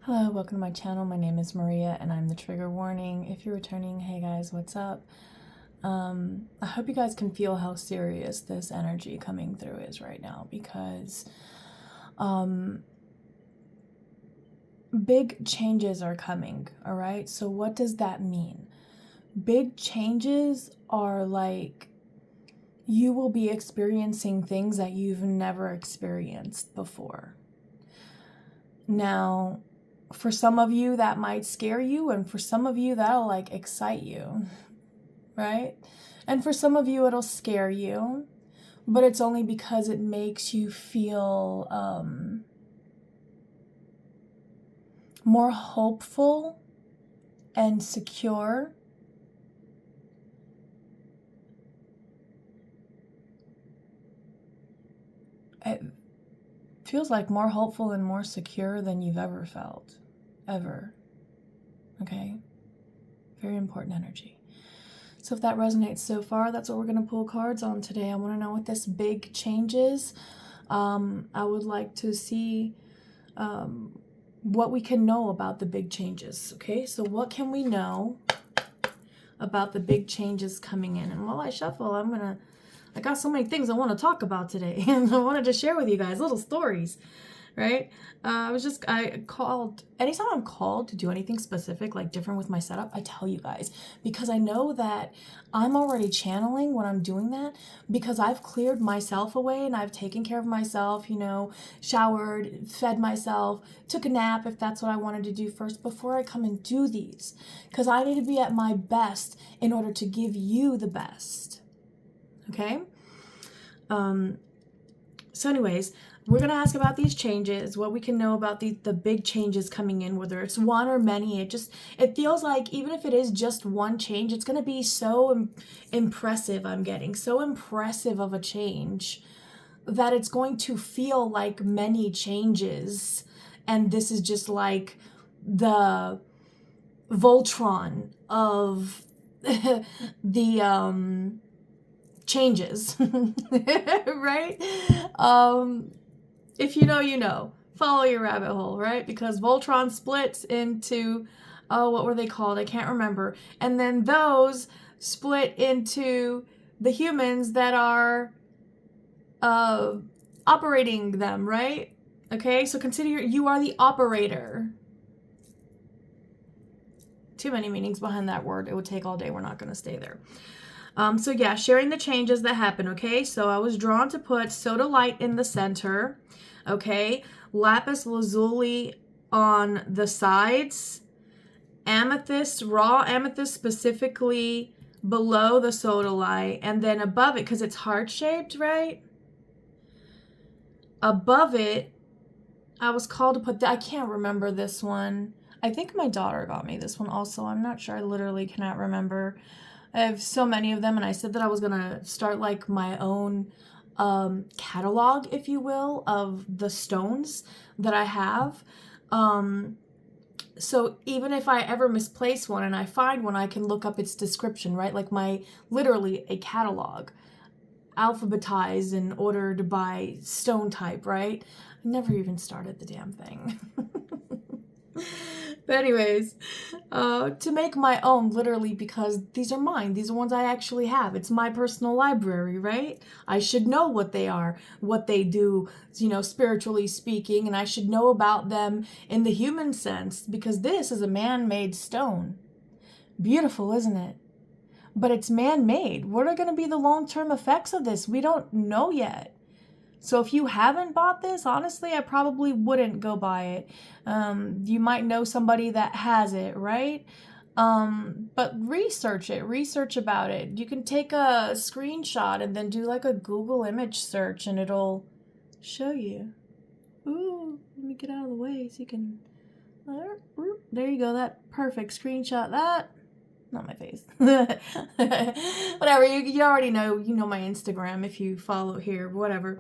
Hello, welcome to my channel. My name is Maria and I'm the trigger warning. If you're returning, hey guys, what's up? I hope you guys can feel how serious this energy coming through is right now because big changes are coming, all right? So what does that mean? Big changes are like you will be experiencing things that you've never experienced before. Now, for some of you that might scare you, and for some of you that'll like excite you, right? And for some of you it'll scare you, but it's only because it makes you feel more hopeful and secure. It feels like more hopeful and more secure than you've ever felt, ever. Okay? Very important energy. So if that resonates so far, that's what we're going to pull cards on today. I want to know what this big change is. I would like to see what we can know about the big changes. Okay, so what can we know about the big changes coming in? And while I shuffle, I got so many things I want to talk about today, and I wanted to share with you guys little stories, right? Anytime I'm called to do anything specific, like different with my setup, I tell you guys, because I know that I'm already channeling when I'm doing that, because I've cleared myself away and I've taken care of myself, showered, fed myself, took a nap if that's what I wanted to do first before I come and do these, because I need to be at my best in order to give you the best. Okay? So anyways, we're going to ask about these changes, what we can know about the big changes coming in, whether it's one or many. It feels like even if it is just one change, it's going to be so impressive. I'm getting so impressive of a change that it's going to feel like many changes. And this is just like the Voltron of the changes, right? If you know, you know. Follow your rabbit hole, right? Because Voltron splits into, what were they called? I can't remember. And then those split into the humans that are operating them, right? Okay, so consider you are the operator. Too many meanings behind that word. It would take all day. We're not going to stay there. So yeah, sharing the changes that happen, okay? So I was drawn to put sodalite in the center, okay? Lapis lazuli on the sides, amethyst, raw amethyst specifically below the sodalite, and then above it, because it's heart-shaped, right? Above it, I was called to put, I can't remember this one. I think my daughter got me this one also. I'm not sure. I literally cannot remember. I have so many of them, and I said that I was gonna start like my own catalog, if you will, of the stones that I have. So even if I ever misplace one and I find one, I can look up its description, right? Like literally a catalog, alphabetized and ordered by stone type, right? I never even started the damn thing. But anyways, to make my own, literally, because these are mine. These are ones I actually have. It's my personal library, right? I should know what they are, what they do, spiritually speaking, and I should know about them in the human sense, because this is a man-made stone. Beautiful, isn't it? But it's man-made. What are going to be the long-term effects of this? We don't know yet. So if you haven't bought this, honestly, I probably wouldn't go buy it. You might know somebody that has it, right? But research about it. You can take a screenshot and then do like a Google image search and it'll show you. Ooh, let me get out of the way so you can, there you go, that perfect, screenshot that. Not my face. Whatever, you already know, my Instagram if you follow here, whatever.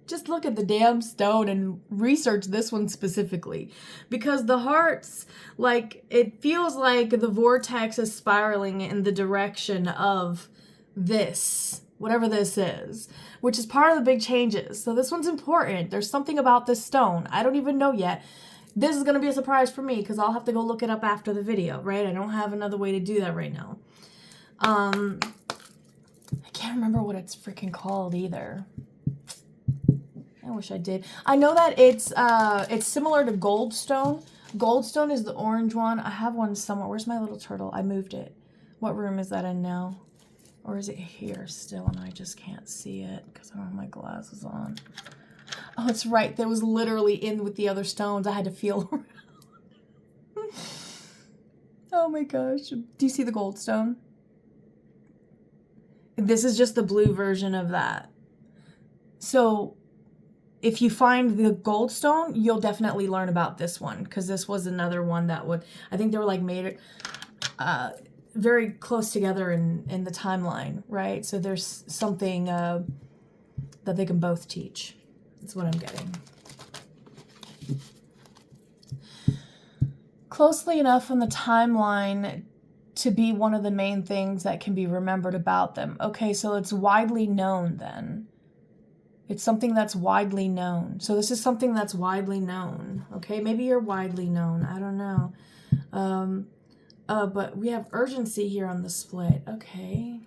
Just look at the damn stone and research this one specifically, because the hearts, like, it feels like the vortex is spiraling in the direction of this, whatever this is, which is part of the big changes. So this one's important. There's something about this stone. I don't even know yet. This is going to be a surprise for me because I'll have to go look it up after the video, right? I don't have another way to do that right now. I can't remember what it's freaking called either. I wish I did. I know that it's similar to Goldstone. Goldstone is the orange one. I have one somewhere. Where's my little turtle? I moved it. What room is that in now? Or is it here still and I just can't see it because I don't have my glasses on? Oh, it's right. That was literally in with the other stones. I had to feel around. Oh my gosh. Do you see the Goldstone? This is just the blue version of that. So if you find the Goldstone, you'll definitely learn about this one because this was another one that would, I think they were like made very close together in the timeline, right? So there's something that they can both teach. That's what I'm getting. Closely enough on the timeline to be one of the main things that can be remembered about them. Okay, so it's widely known then. It's something that's widely known. So this is something that's widely known. Okay, maybe you're widely known. I don't know. But we have urgency here on the split. Okay.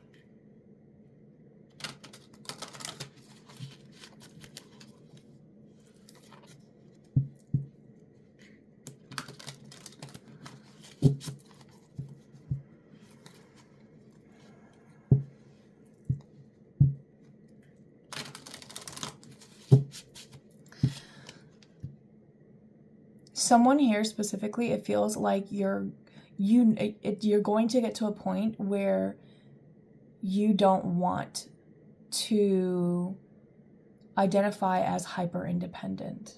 Someone here specifically, it feels like you're going to get to a point where you don't want to identify as hyper independent.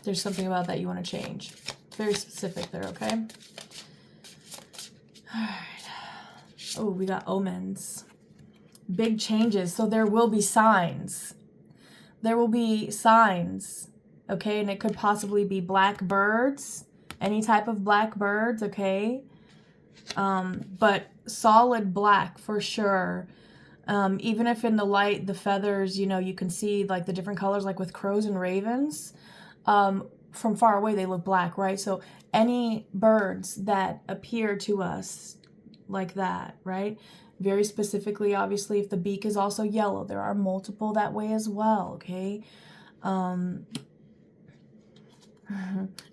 There's something about that you want to change. Very specific there, okay? All right. Oh, we got omens. Big changes. So there will be signs. There will be signs, okay? And it could possibly be black birds, any type of black birds, okay? But solid black for sure. Even if in the light, the feathers, you know, you can see like the different colors, like with crows and ravens. From far away, they look black, right? So any birds that appear to us like that, right? Very specifically, obviously, if the beak is also yellow, there are multiple that way as well, okay?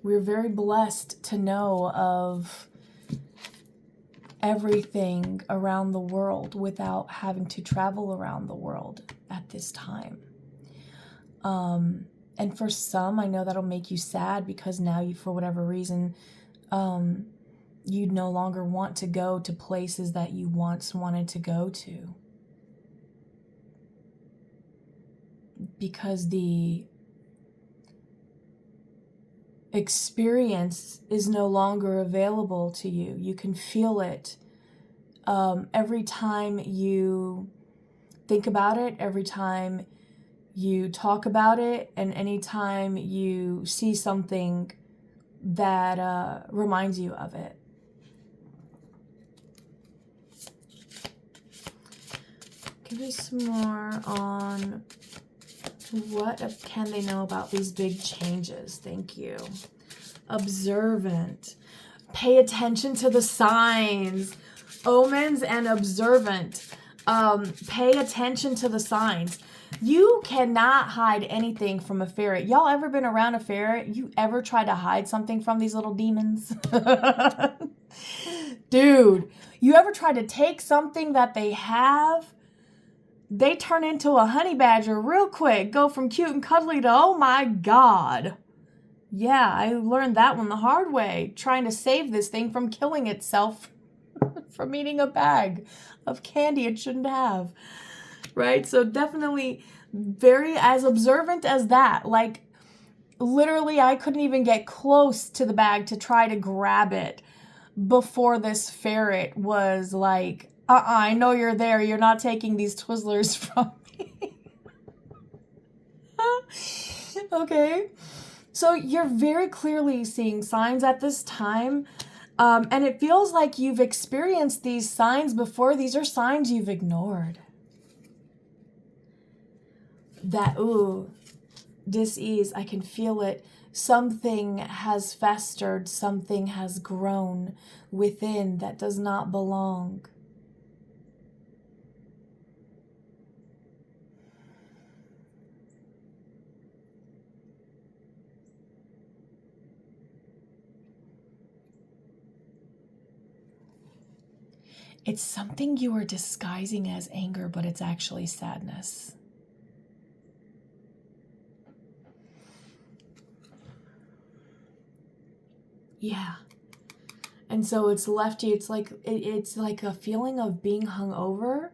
We're very blessed to know of everything around the world without having to travel around the world at this time. And for some, I know that'll make you sad because now you, for whatever reason, you no longer want to go to places that you once wanted to go to. Because the experience is no longer available to you. You can feel it every time you think about it, every time you talk about it, and anytime you see something that reminds you of it. Give me some more on what can they know about these big changes. Thank you. Observant. Pay attention to the signs. Omens and observant. Pay attention to the signs. You cannot hide anything from a ferret. Y'all ever been around a ferret? You ever tried to hide something from these little demons? Dude, you ever tried to take something that they have? They turn into a honey badger real quick. Go from cute and cuddly to, oh my God. Yeah, I learned that one the hard way. Trying to save this thing from killing itself from eating a bag of candy it shouldn't have. Right? So definitely very as observant as that. Like literally I couldn't even get close to the bag to try to grab it before this ferret was like, I know you're there. You're not taking these Twizzlers from me. Okay. So you're very clearly seeing signs at this time And it feels like you've experienced these signs before. These are signs you've ignored. That, ooh, dis-ease, I can feel it. Something has festered, something has grown within that does not belong. It's something you are disguising as anger, but it's actually sadness. Yeah. And so it's left you, it's like a feeling of being hungover.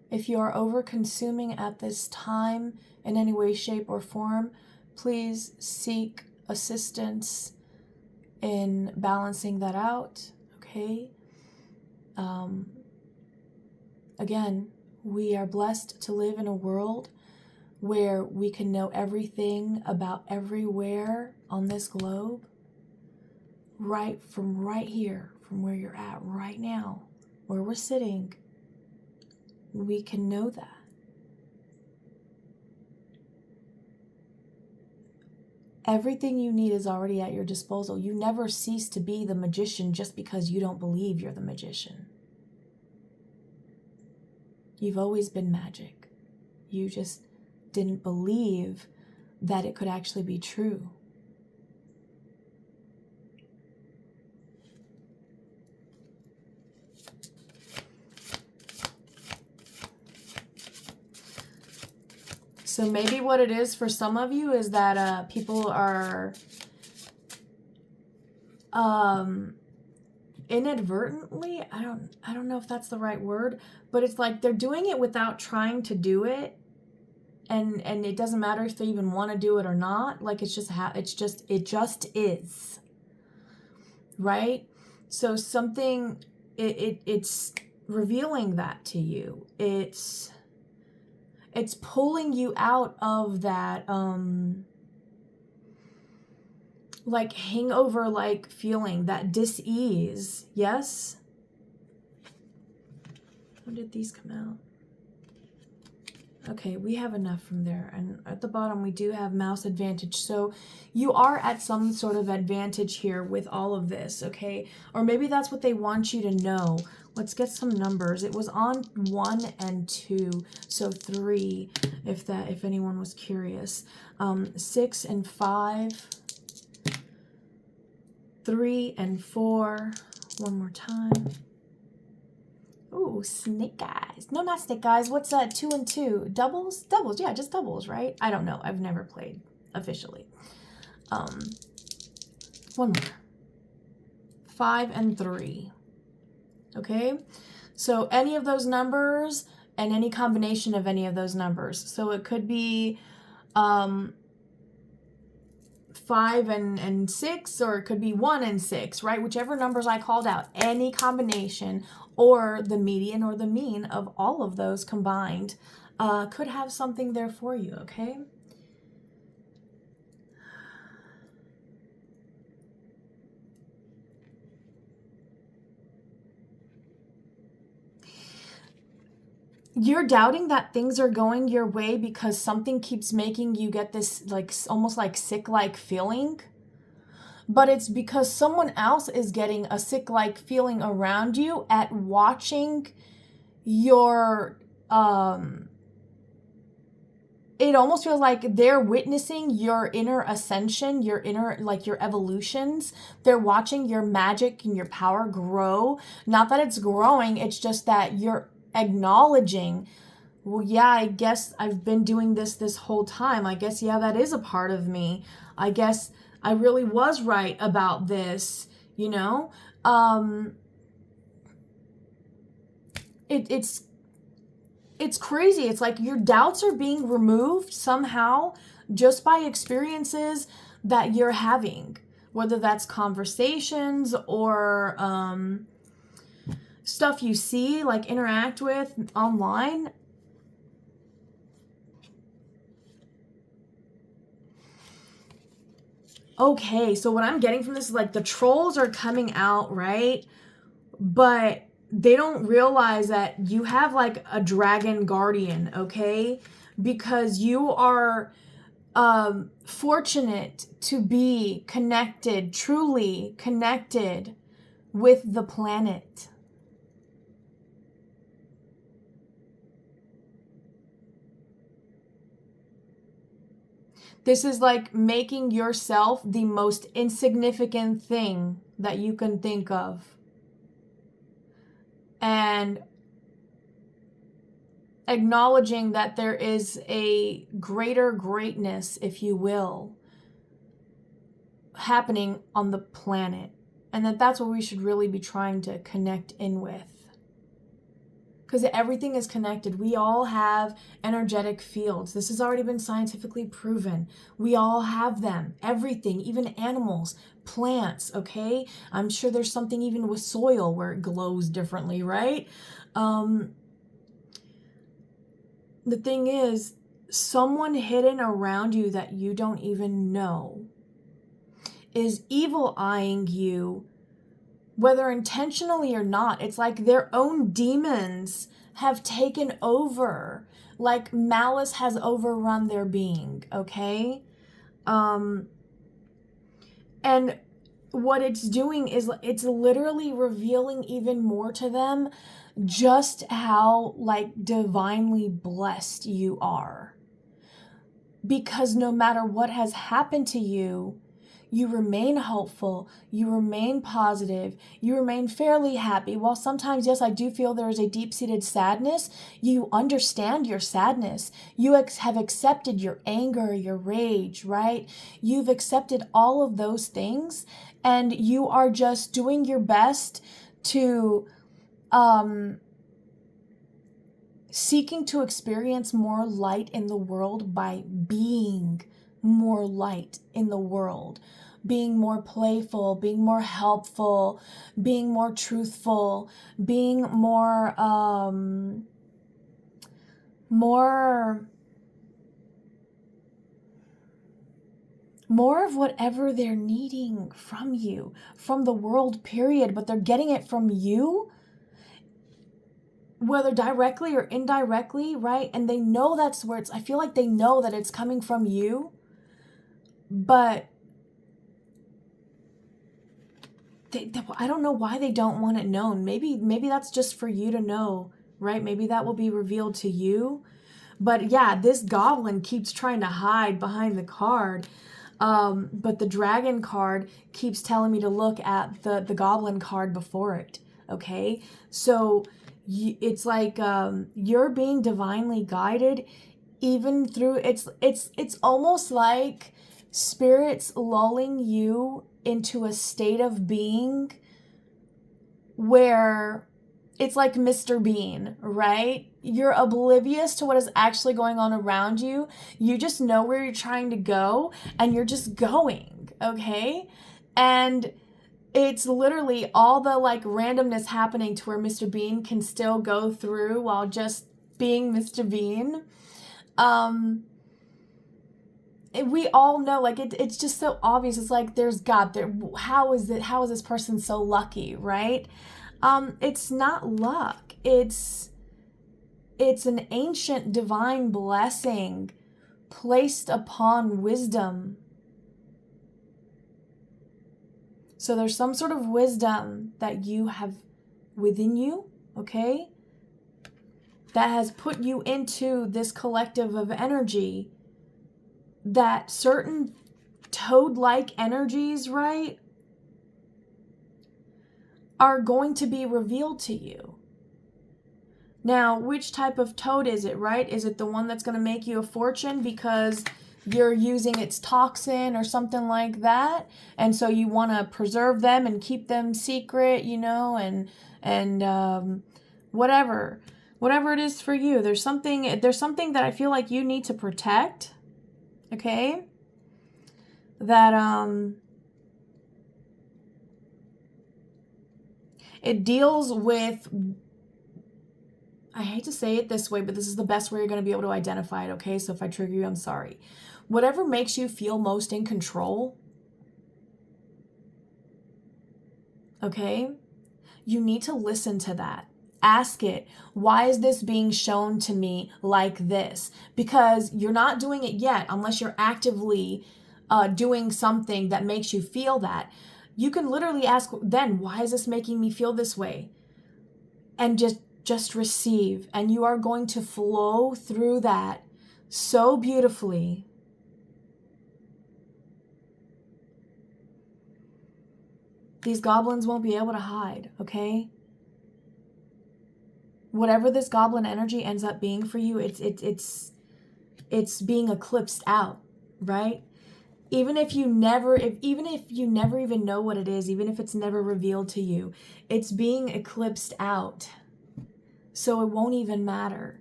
If you are over consuming at this time in any way, shape, or form, please seek assistance in balancing that out, okay? Again, we are blessed to live in a world where we can know everything about everywhere on this globe, right here, from where you're at right now, where we're sitting. We can know that. Everything you need is already at your disposal. You never cease to be the magician just because you don't believe you're the magician. You've always been magic. You just didn't believe that it could actually be true. So maybe what it is for some of you is that people are inadvertently, I don't know if that's the right word, but it's like they're doing it without trying to do it, and it doesn't matter if they even want to do it or not. Like it just is, right? So something, it's revealing that to you. It's pulling you out of that like hangover like feeling, that dis-ease. Yes? When did these come out? Okay, we have enough from there. And at the bottom we do have mouse advantage. So you are at some sort of advantage here with all of this, okay? Or maybe that's what they want you to know. Let's get some numbers. It was on 1 and 2, so 3, if anyone was curious. 6 and 5, 3 and 4. One more time. Ooh, snake eyes. No, not snake eyes. What's 2 and 2? Doubles? Doubles, yeah, just doubles, right? I don't know. I've never played officially. One more. 5 and 3. Okay? So any of those numbers and any combination of any of those numbers. So it could be 5 and 6, or it could be 1 and 6, right? Whichever numbers I called out, any combination or the median or the mean of all of those combined could have something there for you, okay? You're doubting that things are going your way because something keeps making you get this like almost like sick-like feeling. But it's because someone else is getting a sick-like feeling around you at watching your it almost feels like they're witnessing your inner ascension, your inner, like your evolutions. They're watching your magic and your power grow. Not that it's growing, it's just that you're acknowledging, well, yeah, I guess I've been doing this whole time. I guess, yeah, that is a part of me. I guess I really was right about this, you know? It's crazy. It's like your doubts are being removed somehow just by experiences that you're having, whether that's conversations or stuff you see, like interact with online. Okay, so what I'm getting from this is like the trolls are coming out, right? But they don't realize that you have like a dragon guardian, okay? Because you are fortunate to be connected, truly connected with the planet. This is like making yourself the most insignificant thing that you can think of. And acknowledging that there is a greater greatness, if you will, happening on the planet. And that's what we should really be trying to connect in with. Because everything is connected. We all have energetic fields. This has already been scientifically proven. We all have them. Everything, even animals, plants, okay? I'm sure there's something even with soil where it glows differently, right? The thing is, someone hidden around you that you don't even know is evil eyeing you, whether intentionally or not. It's like their own demons have taken over, like malice has overrun their being, okay? And what it's doing is it's literally revealing even more to them just how like divinely blessed you are. Because no matter what has happened to you, you remain hopeful, you remain positive, you remain fairly happy. While sometimes, yes, I do feel there is a deep-seated sadness, you understand your sadness. You have accepted your anger, your rage, right? You've accepted all of those things, and you are just doing your best to seeking to experience more light in the world by being more light in the world, being more playful, being more helpful, being more truthful, being more of whatever they're needing from you, from the world, period, but they're getting it from you, whether directly or indirectly, right? And they know that's where I feel like they know that it's coming from you, but I don't know why they don't want it known. Maybe that's just for you to know, right? Maybe that will be revealed to you. But yeah, this goblin keeps trying to hide behind the card. But the dragon card keeps telling me to look at the goblin card before it. Okay, so it's like you're being divinely guided, even through it's almost like spirits lulling you into a state of being where it's like Mr. Bean, right? You're oblivious to what is actually going on around you. You just know where you're trying to go and you're just going, okay? And it's literally all the like randomness happening to where Mr. Bean can still go through while just being Mr. Bean. We all know, like it's just so obvious. It's like there's God there. How is this person so lucky, right? It's not luck. It's an ancient divine blessing placed upon wisdom. So there's some sort of wisdom that you have within you, okay? That has put you into this collective of energy, that certain toad-like energies, right, are going to be revealed to you. Now, which type of toad is it, right? Is it the one that's going to make you a fortune because you're using its toxin or something like that, and so you want to preserve them and keep them secret, and whatever it is for you. There's something that I feel like you need to protect, okay? That it deals with, I hate to say it this way, but this is the best way you're going to be able to identify it, okay? So if I trigger you, I'm sorry. Whatever makes you feel most in control, okay? You need to listen to that. Ask it, why is this being shown to me like this? Because you're not doing it yet unless you're actively doing something that makes you feel that. You can literally ask then, why is this making me feel this way? And just receive. And you are going to flow through that so beautifully. These goblins won't be able to hide, okay? Whatever this goblin energy ends up being for you, it's being eclipsed out, right? Even if you never even know what it is, even if it's never revealed to you, it's being eclipsed out. So it won't even matter.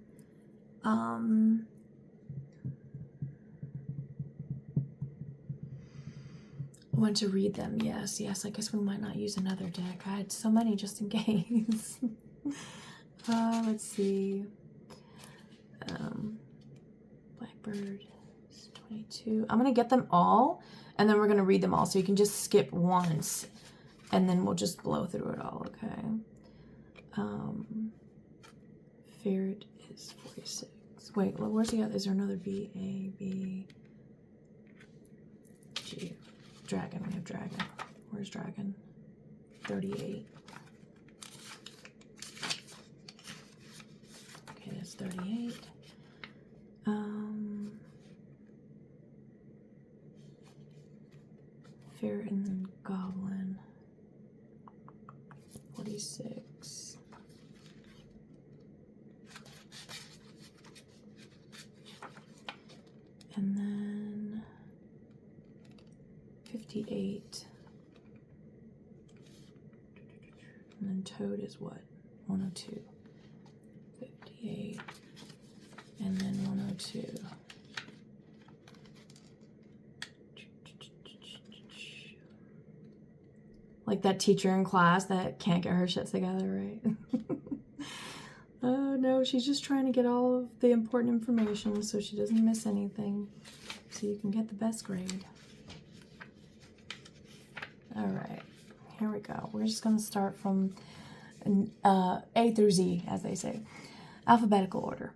I want to read them. Yes. I guess we might not use another deck. I had so many just in case. Let's see. Blackbird 22. I'm going to get them all, and then we're going to read them all. So you can just skip once, and then we'll just blow through it all, okay? Ferret is 46. Wait, well, where's the other? Is there another B, A, B, G? Dragon. We have dragon. Where's dragon? 38. Okay, that's 38. Ferret and then goblin. 46. And then 58. And then toad is what? 102. 58. And then 102. Like that teacher in class that can't get her shit together, right? Oh no, she's just trying to get all of the important information so she doesn't miss anything, so you can get the best grade. All right, here we go. We're just going to start from A through Z, as they say, alphabetical order.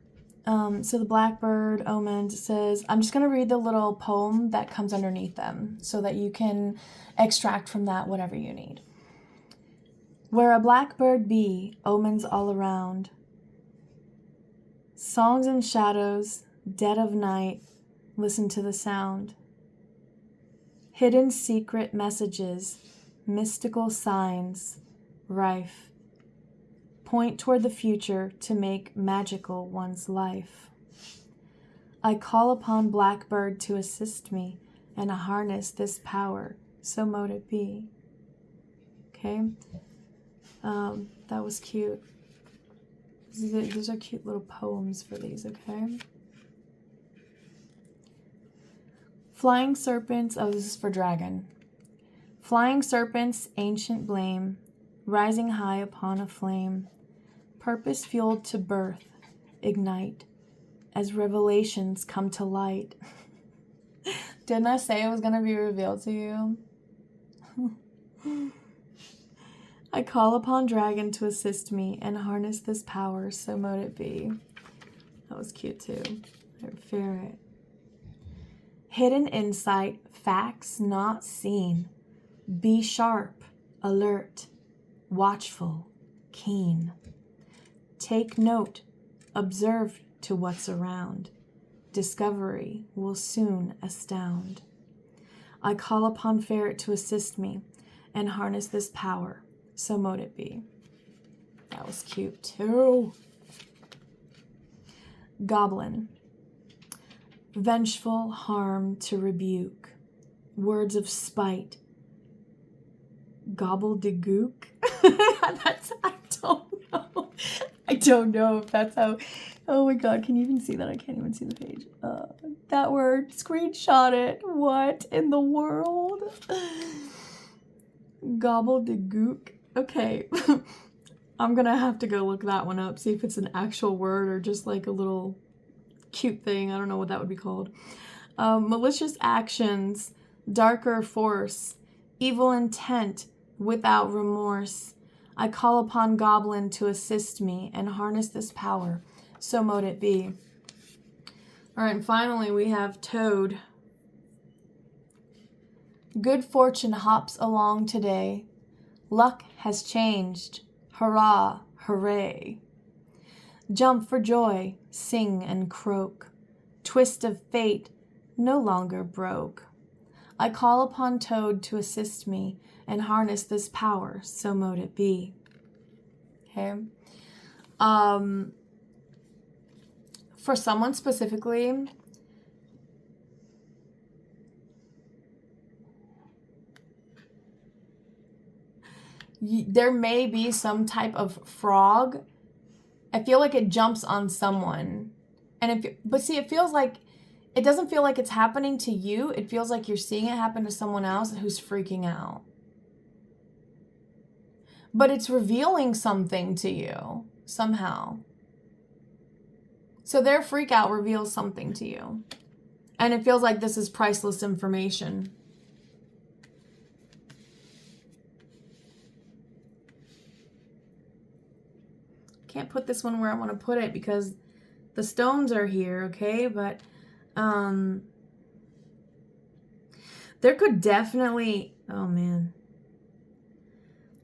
So the Blackbird Omen says, I'm just going to read the little poem that comes underneath them so that you can extract from that whatever you need. Where a blackbird be, omens all around, songs and shadows, dead of night, listen to the sound. Hidden secret messages, mystical signs, rife, point toward the future to make magical one's life. I call upon Blackbird to assist me and harness this power, so mote it be. Okay, that was cute. These are cute little poems for these, okay? Flying serpents, oh, this is for dragon. Flying serpents, ancient blame, rising high upon a flame, purpose fueled to birth, ignite, as revelations come to light. Didn't I say it was going to be revealed to you? I call upon dragon to assist me and harness this power, so mote it be. That was cute too. Ferret. Hidden insight, facts not seen. Be sharp, alert, watchful, keen. Take note, observe to what's around. Discovery will soon astound. I call upon Ferret to assist me and harness this power, so mote it be. That was cute too. Goblin. Vengeful harm to rebuke. Words of spite. Gobbledygook. I don't know. I don't know if that's how. Oh my god, can you even see that? I can't even see the page. That word, screenshot it. What in the world? Gobbledygook. Okay. I'm gonna have to go look that one up, see if it's an actual word or just like a little cute thing. I don't know what that would be called. Malicious actions, darker force, evil intent, without remorse. I call upon Goblin to assist me and harness this power. So mote it be. All right, and finally we have Toad. Good fortune hops along today. Luck has changed. Hurrah, hooray. Jump for joy, sing and croak. Twist of fate, no longer broke. I call upon Toad to assist me and harness this power, so mote it be. Okay. For someone specifically, there may be some type of frog. I feel like it jumps on someone. But see, it feels like, it doesn't feel like it's happening to you. It feels like you're seeing it happen to someone else who's freaking out. But it's revealing something to you somehow. So their freak out reveals something to you. And it feels like this is priceless information. Can't put this one where I want to put it because the stones are here, okay? But there could definitely, oh man.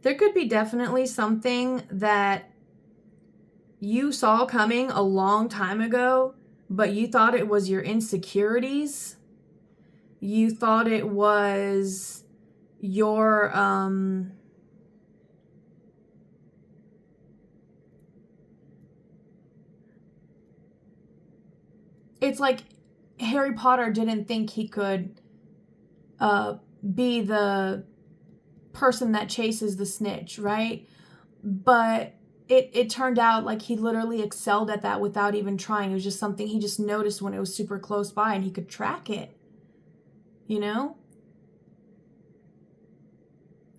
There could be definitely something that you saw coming a long time ago, but you thought it was your insecurities. You thought it was your, it's like Harry Potter didn't think he could be the person that chases the snitch, right? But it turned out like he literally excelled at that without even trying. It was just something he just noticed when it was super close by and he could track it, you know?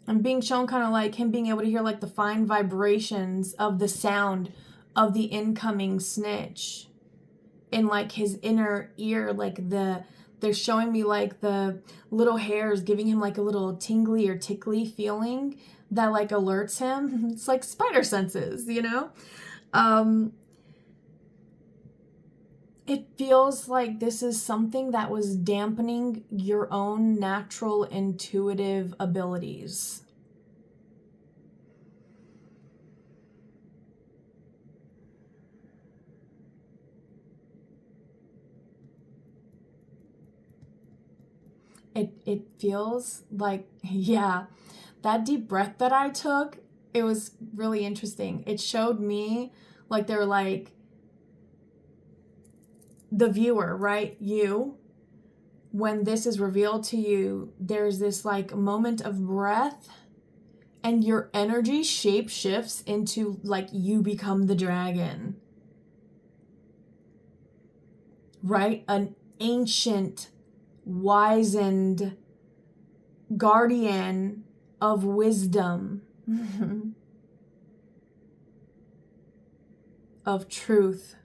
I'm being shown kind of like him being able to hear like the fine vibrations of the sound of the incoming snitch in like his inner ear, like they're showing me like the little hairs giving him like a little tingly or tickly feeling that like alerts him. It's like spider senses, you know? It feels like this is something that was dampening your own natural intuitive abilities. It feels like, yeah, that deep breath that I took, it was really interesting. It showed me like they're like the viewer, right? You, when this is revealed to you, there's this like moment of breath and your energy shape shifts into like you become the dragon, right? An ancient, wizened guardian of wisdom, of truth.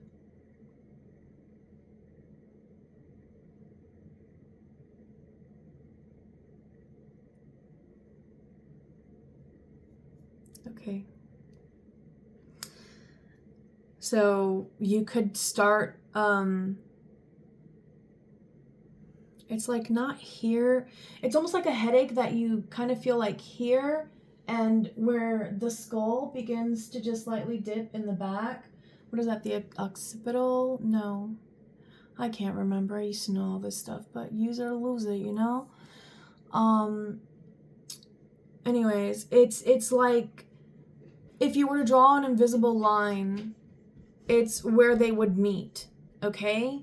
Okay. So you could start, it's like not here. It's almost like a headache that you kind of feel like here and where the skull begins to just slightly dip in the back. What is that, the occipital? No, I can't remember. I used to know all this stuff, but use it or lose it, you know? Anyways, it's like if you were to draw an invisible line, it's where they would meet, okay?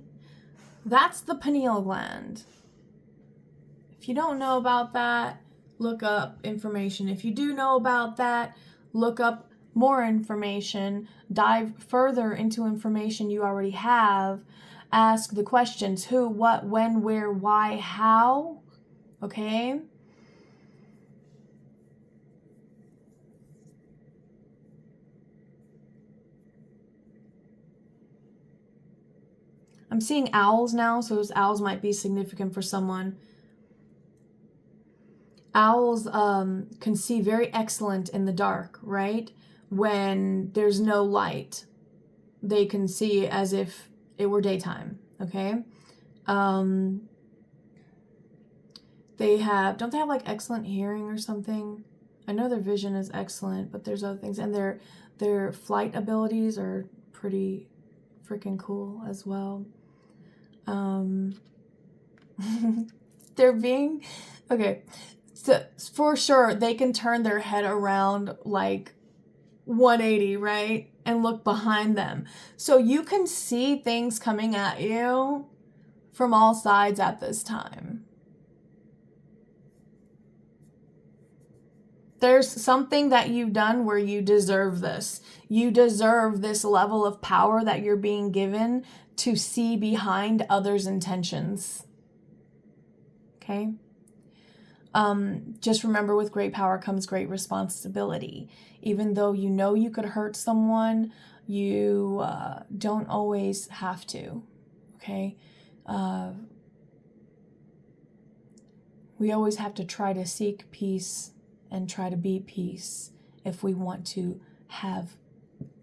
That's the pineal gland. If you don't know about that, look up information. If you do know about that, look up more information, dive further into information you already have, ask the questions who, what, when, where, why, how, okay? I'm seeing owls now, so those owls might be significant for someone. owls can see very excellent in the dark, right? When there's no light, they can see as if it were daytime, okay? Don't they have like excellent hearing or something? I know their vision is excellent, but there's other things, and their flight abilities are pretty freaking cool as well. They're being okay. So for sure, they can turn their head around like 180, right? And look behind them. So you can see things coming at you from all sides at this time. There's something that you've done where you deserve this. You deserve this level of power that you're being given to see behind others' intentions. Okay? Just remember, with great power comes great responsibility. Even though you know you could hurt someone, you don't always have to. Okay? We always have to try to seek peace and try to be peace if we want to have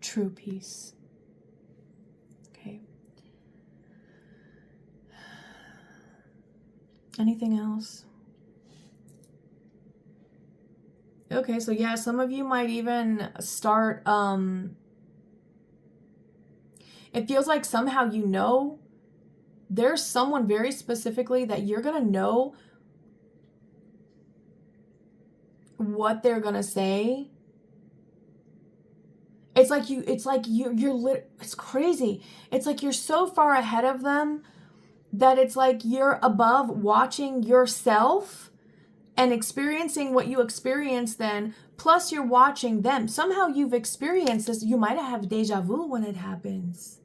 true peace. Okay. Anything else? Okay, so yeah, some of you might even start, it feels like somehow you know there's someone very specifically that you're going to know what they're going to say. It's crazy. It's like you're so far ahead of them that it's like you're above watching yourself and experiencing what you experience then, plus you're watching them. Somehow you've experienced this. You might have deja vu when it happens.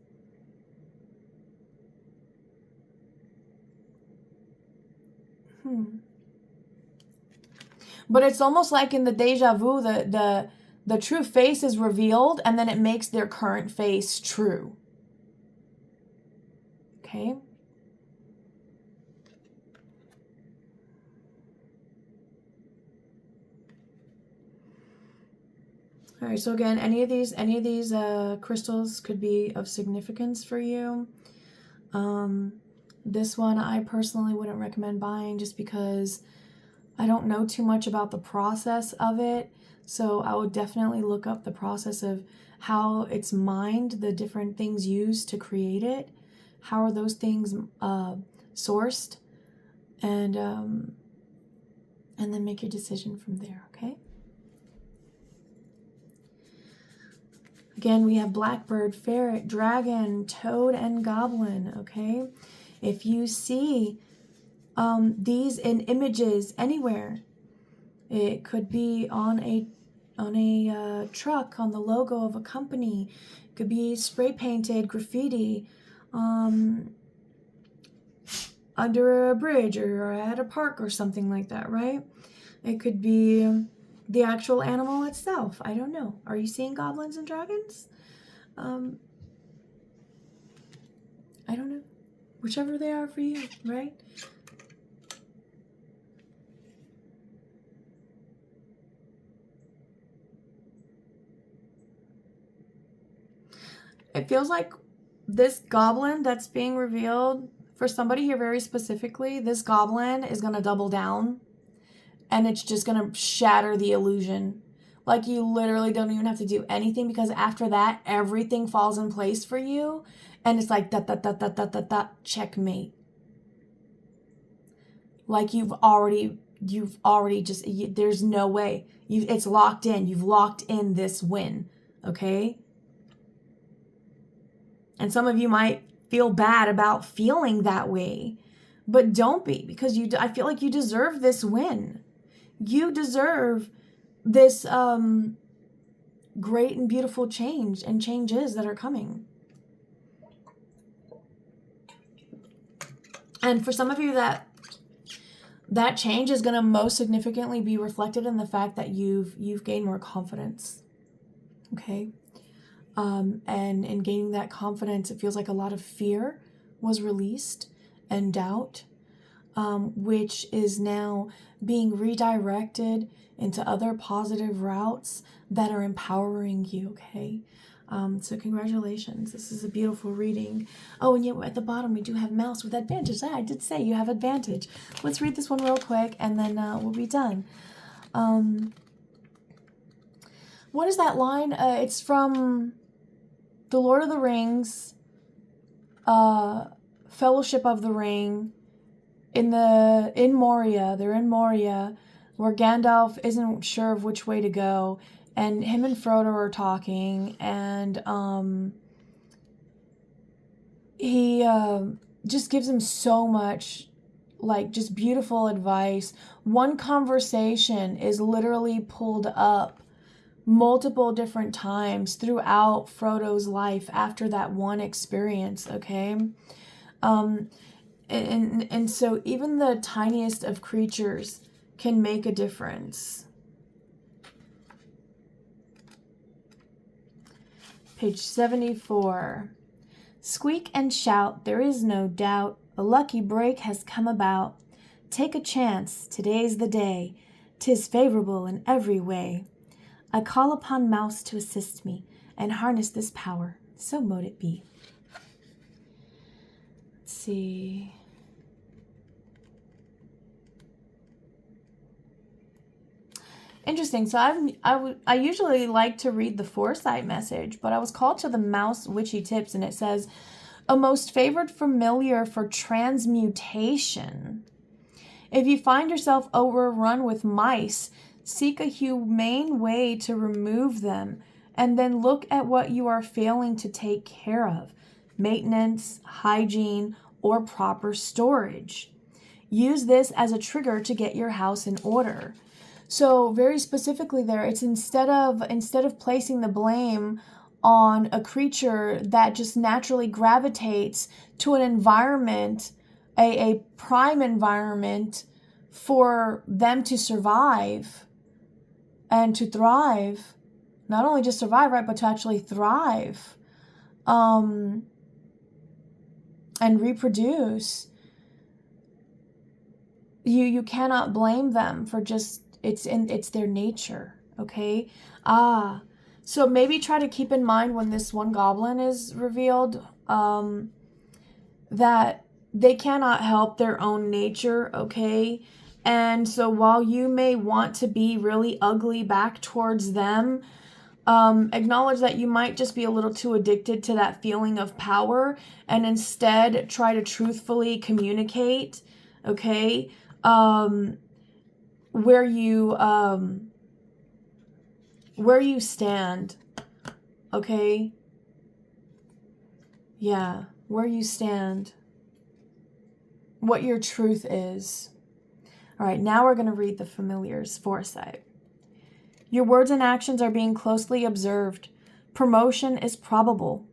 But it's almost like in the deja vu, the true face is revealed, and then it makes their current face true. Okay? All right, so again, any of these crystals could be of significance for you. This one I personally wouldn't recommend buying just because I don't know too much about the process of it. So I would definitely look up the process of how it's mined, the different things used to create it. How are those things sourced? And then make your decision from there, okay? Again, we have blackbird, ferret, dragon, toad, and goblin, okay? If you see these in images anywhere, it could be on a truck, on the logo of a company, it could be spray painted graffiti, under a bridge or at a park or something like that, right? It could be the actual animal itself. I don't know. Are you seeing goblins and dragons? I don't know. Whichever they are for you, right? It feels like this goblin that's being revealed, for somebody here very specifically, this goblin is going to double down and it's just going to shatter the illusion. Like you literally don't even have to do anything, because after that, everything falls in place for you. And it's like, checkmate. Like you've already just, there's no way. It's locked in. You've locked in this win, okay? And some of you might feel bad about feeling that way, but don't be, because I feel like you deserve this win. You deserve this great and beautiful change and changes that are coming. And for some of you, that change is going to most significantly be reflected in the fact that you've gained more confidence. Okay? And in gaining that confidence, it feels like a lot of fear was released and doubt. which is now being redirected into other positive routes that are empowering you, okay? So congratulations. This is a beautiful reading. Oh, and yet at the bottom we do have Mouse with advantage. I did say you have advantage. Let's read this one real quick and then we'll be done. What is that line? It's from The Lord of the Rings, Fellowship of the Ring, in Moria. They're in Moria, where Gandalf isn't sure of which way to go, and him and Frodo are talking, and he just gives him so much, like, just beautiful advice. One conversation is literally pulled up multiple different times throughout Frodo's life after that one experience, okay? And so even the tiniest of creatures can make a difference. Page 74. Squeak and shout, there is no doubt, a lucky break has come about. Take a chance, today's the day, 'tis favorable in every way. I call upon Mouse to assist me and harness this power, so mote it be. Let's see. Interesting. So I usually like to read the foresight message, but I was called to the Mouse Witchy Tips, and it says, a most favored familiar for transmutation. If you find yourself overrun with mice, seek a humane way to remove them, and then look at what you are failing to take care of. Maintenance, hygiene, or proper storage. Use this as a trigger to get your house in order. So very specifically there, it's instead of placing the blame on a creature that just naturally gravitates to an environment, a prime environment for them to survive and to thrive, not only just survive, right, but to actually thrive, and reproduce. You cannot blame them for just, it's their nature, okay? So maybe try to keep in mind when this one goblin is revealed, that they cannot help their own nature, okay? And so while you may want to be really ugly back towards them, acknowledge that you might just be a little too addicted to that feeling of power, and instead try to truthfully communicate, okay? Where you stand, okay? Yeah, where you stand, what your truth is. All right, now we're going to read the familiar's foresight. Your words and actions are being closely observed. Promotion is probable.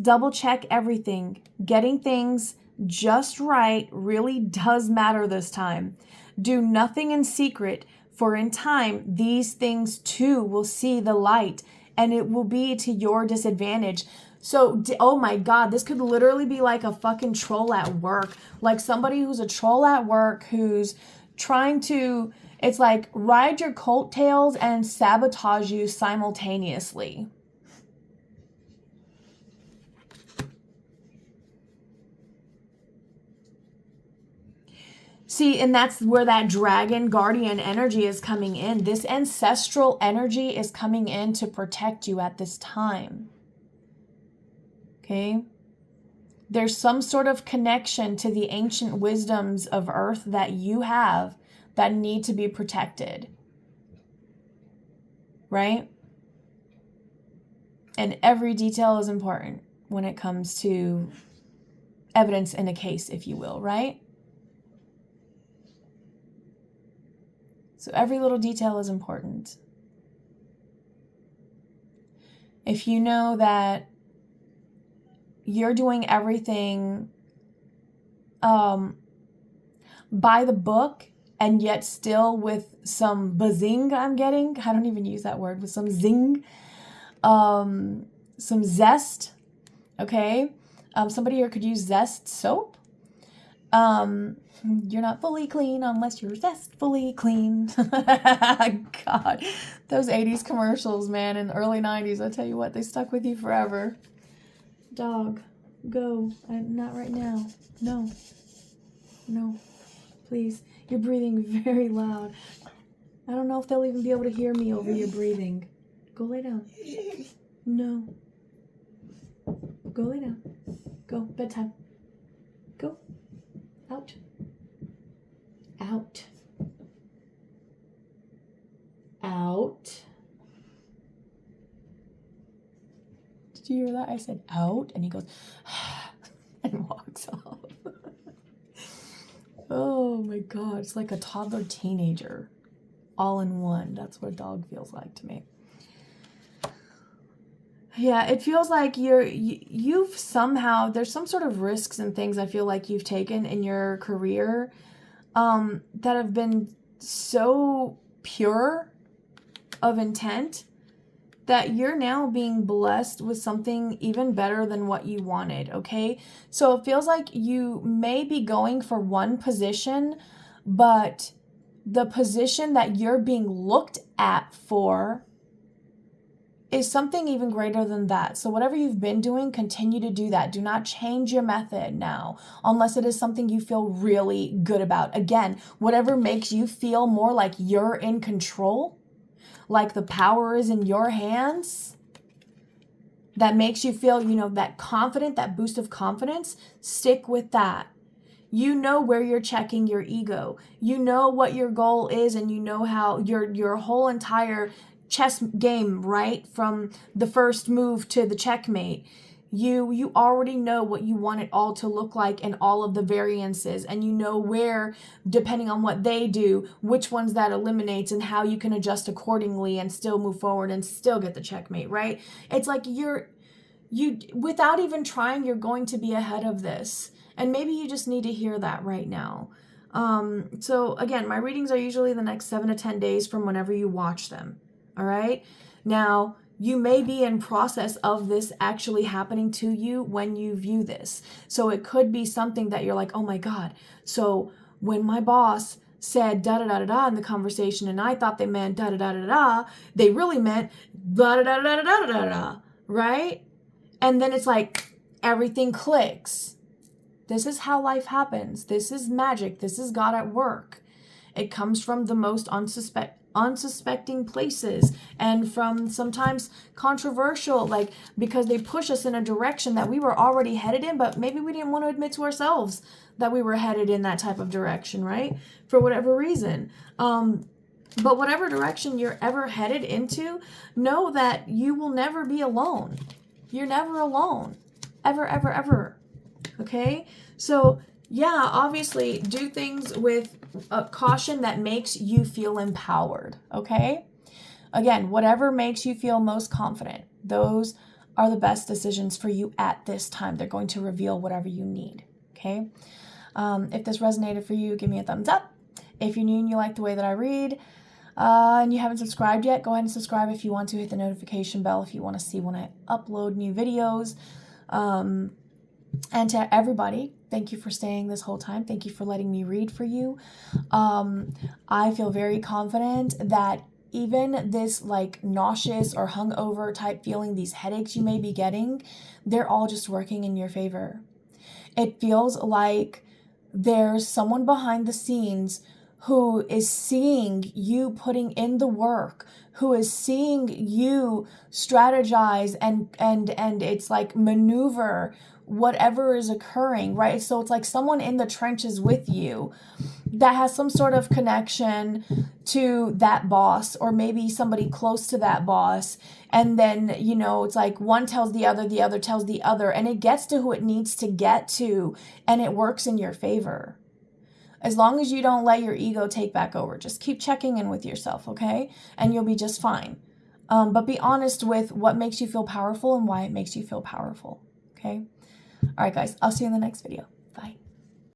Double check everything. Getting things just right really does matter this time. Do nothing in secret, for in time these things too will see the light, and it will be to your disadvantage. So, oh my God, this could literally be like a fucking troll at work. Like somebody who's a troll at work who's trying to, it's like, ride your coattails and sabotage you simultaneously. See, and that's where that dragon guardian energy is coming in. This ancestral energy is coming in to protect you at this time. Okay? There's some sort of connection to the ancient wisdoms of Earth that you have that need to be protected. Right? And every detail is important when it comes to evidence in a case, if you will, right? So every little detail is important. If you know that you're doing everything by the book, and yet still with some bazing I'm getting, I don't even use that word, with some zing, some zest, okay? Somebody here could use Zest soap. You're not fully clean unless you're zestfully clean. God, those 80s commercials, man, and early 90s, I tell you what, they stuck with you forever. Dog, go. Not right now. No. No. Please. You're breathing very loud. I don't know if they'll even be able to hear me over your breathing. Go lay down. No. Go lay down. Go. Bedtime. Go. Out. Out. Out. Did you hear that? I said out, and he goes, and walks off. Oh my God, it's like a toddler teenager, all in one. That's what a dog feels like to me. Yeah, it feels like you've somehow, there's some sort of risks and things I feel like you've taken in your career that have been so pure of intent that you're now being blessed with something even better than what you wanted, okay? So it feels like you may be going for one position, but the position that you're being looked at for is something even greater than that. So whatever you've been doing, continue to do that. Do not change your method now, unless it is something you feel really good about. Again, whatever makes you feel more like you're in control, like the power is in your hands, that makes you feel, that confident, that boost of confidence, stick with that. You know where you're checking your ego. You know what your goal is, and you know how your whole entire chess game, right? From the first move to the checkmate. You already know what you want it all to look like and all of the variances, and you know where, depending on what they do, which ones that eliminates and how you can adjust accordingly and still move forward and still get the checkmate, right? It's like you without even trying, you're going to be ahead of this. And maybe you just need to hear that right now. So again, my readings are usually the next 7 to 10 days from whenever you watch them. All right. Now, you may be in process of this actually happening to you when you view this. So it could be something that you're like, oh my God. So when my boss said da da da da da in the conversation and I thought they meant da da da da da, they really meant da da da da da da da da, right? And then it's like everything clicks. This is how life happens. This is magic. This is God at work. It comes from the most unsuspecting places, and from sometimes controversial, because they push us in a direction that we were already headed in, but maybe we didn't want to admit to ourselves that we were headed in that type of direction, right? For whatever reason. But whatever direction you're ever headed into, know that you will never be alone. You're never alone. Ever, ever, ever. Okay? So, yeah, obviously, do things with a caution that makes you feel empowered. Okay? Again, whatever makes you feel most confident, those are the best decisions for you at this time. They're going to reveal whatever you need. Okay? If this resonated for you, give me a thumbs up. If you're new and you like the way that I read, and you haven't subscribed yet, go ahead and subscribe if you want to. Hit the notification bell if you want to see when I upload new videos. And to everybody, thank you for staying this whole time. Thank you for letting me read for you. I feel very confident that even this nauseous or hungover type feeling, these headaches you may be getting, they're all just working in your favor. It feels like there's someone behind the scenes who is seeing you putting in the work, who is seeing you strategize and it's like maneuver whatever is occurring, right? So it's like someone in the trenches with you that has some sort of connection to that boss, or maybe somebody close to that boss. And then, it's like one tells the other tells the other, and it gets to who it needs to get to, and it works in your favor. As long as you don't let your ego take back over, just keep checking in with yourself, okay? And you'll be just fine. But be honest with what makes you feel powerful and why it makes you feel powerful, okay? All right, guys, I'll see you in the next video. Bye.